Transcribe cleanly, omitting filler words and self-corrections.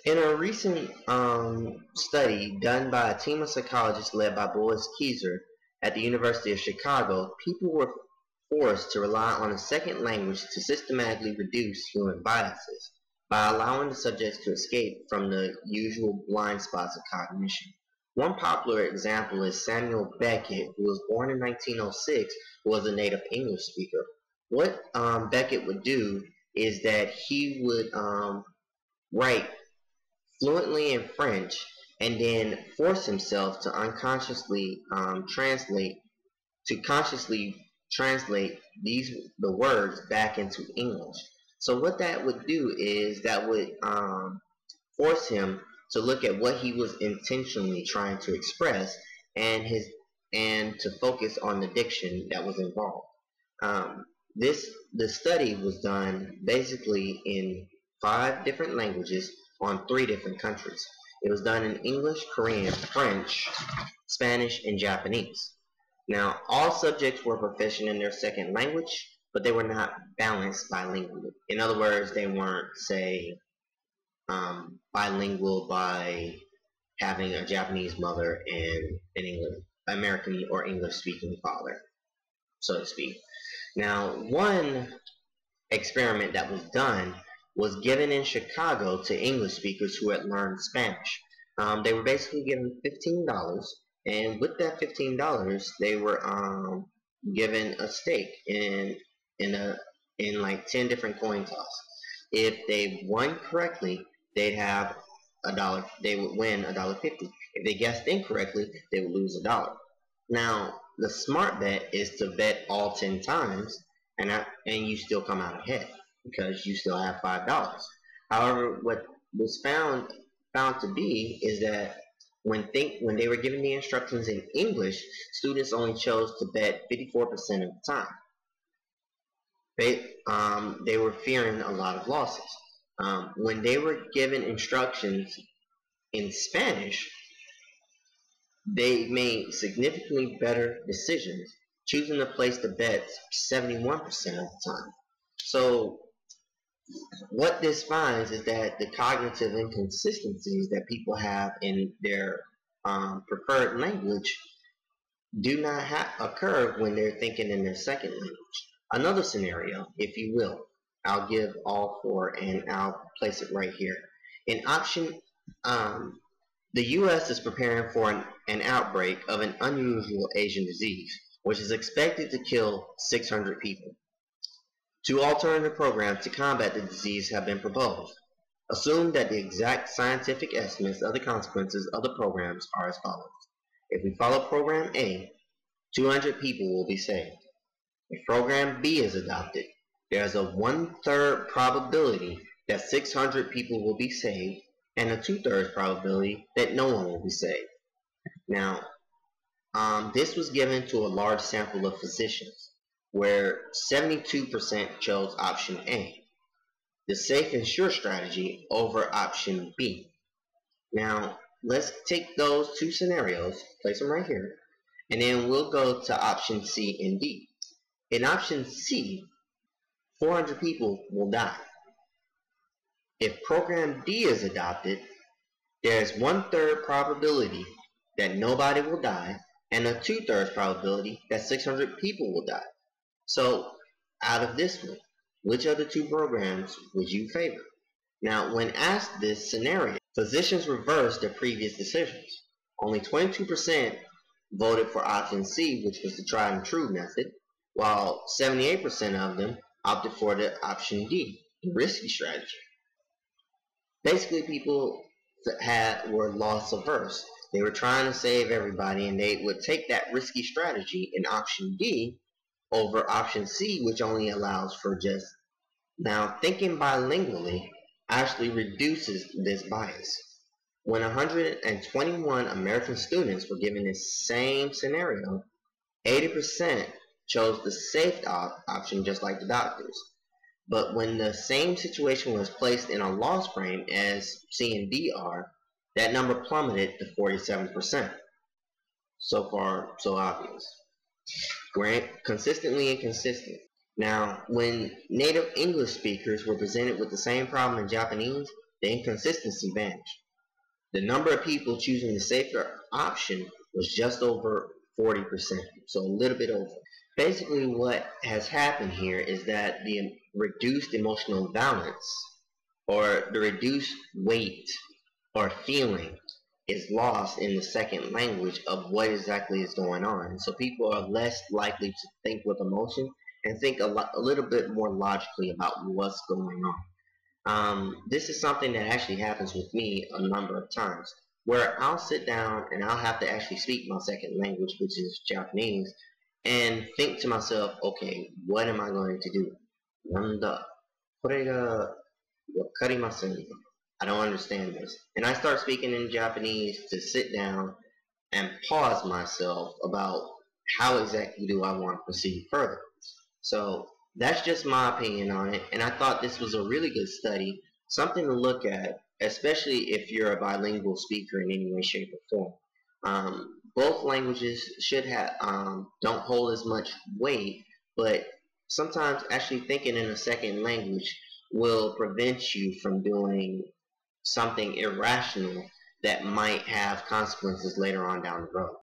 In a recent study done by a team of psychologists led by Boris Kieser at the University of Chicago, people were forced to rely on a second language to systematically reduce human biases by allowing the subjects to escape from the usual blind spots of cognition. One popular example is Samuel Beckett, who was born in 1906, who was a native English speaker. What Beckett would do is that he would write fluently in French and then force himself to unconsciously consciously translate the words back into English. So what that would do is that would force him to look at what he was intentionally trying to express and to focus on the diction that was involved. Um, the study was done basically in 5 different languages on 3 different countries. It was done in English, Korean, French, Spanish, and Japanese. Now, all subjects were proficient in their second language, but they were not balanced bilingually. In other words, they weren't, say, bilingual by having a Japanese mother and an American or English-speaking father, so to speak. Now, one experiment that was done was given in Chicago to English speakers who had learned Spanish. They were basically given $15, and with that $15, they were given a stake in like 10 different coin toss. If they won correctly, they'd have a dollar. They would win $1.50. If they guessed incorrectly, they would lose $1. Now, the smart bet is to bet all 10 times, and you still come out ahead because you still have $5. However, what was found to be is that when they were given the instructions in English, students only chose to bet 54% of the time. They were fearing a lot of losses. When they were given instructions in Spanish, they made significantly better decisions, choosing to place the bets 71% of the time. So what this finds is that the cognitive inconsistencies that people have in their preferred language do not occur when they're thinking in their second language. Another scenario, if you will, I'll give all 4 and I'll place it right here. In option, the U.S. is preparing for an outbreak of an unusual Asian disease, which is expected to kill 600 people. 2 alternative programs to combat the disease have been proposed. Assume that the exact scientific estimates of the consequences of the programs are as follows. If we follow Program A, 200 people will be saved. If Program B is adopted, there is a 1/3 probability that 600 people will be saved and a 2/3 probability that no one will be saved. Now, this was given to a large sample of physicians, where 72% chose option A, the safe and sure strategy, over option B. Now, let's take those 2 scenarios, place them right here, and then we'll go to option C and D. In option C, 400 people will die. If program D is adopted, there is 1/3 probability that nobody will die and a 2/3 probability that 600 people will die. So, out of this one, which of the 2 programs would you favor? Now, when asked this scenario, physicians reversed their previous decisions. Only 22% voted for option C, which was the tried and true method, while 78% of them opted for the option D, the risky strategy. Basically, people were loss averse. They were trying to save everybody, and they would take that risky strategy in option D over option C, which only allows for just. Now, thinking bilingually actually reduces this bias. When 121 American students were given this same scenario, 80% chose the safe option, just like the doctors. But when the same situation was placed in a loss frame as C and D are, that number plummeted to 47%. So far, so obvious. We're consistently inconsistent. Now, when native English speakers were presented with the same problem in Japanese, the inconsistency vanished. The number of people choosing the safer option was just over 40%, so a little bit over. Basically, what has happened here is that the reduced emotional balance or the reduced weight or feeling is lost in the second language of what exactly is going on. So people are less likely to think with emotion and think a little bit more logically about what's going on. This is something that actually happens with me a number of times, where I'll sit down and I'll have to actually speak my second language, which is Japanese, and think to myself, okay, what am I going to do? Nanda, これがわかりません. I don't understand this. And I start speaking in Japanese to sit down and pause myself about how exactly do I want to proceed further. So that's just my opinion on it, and I thought this was a really good study, something to look at, especially if you're a bilingual speaker in any way, shape, or form. Both languages should have don't hold as much weight, but sometimes actually thinking in a second language will prevent you from doing something irrational that might have consequences later on down the road.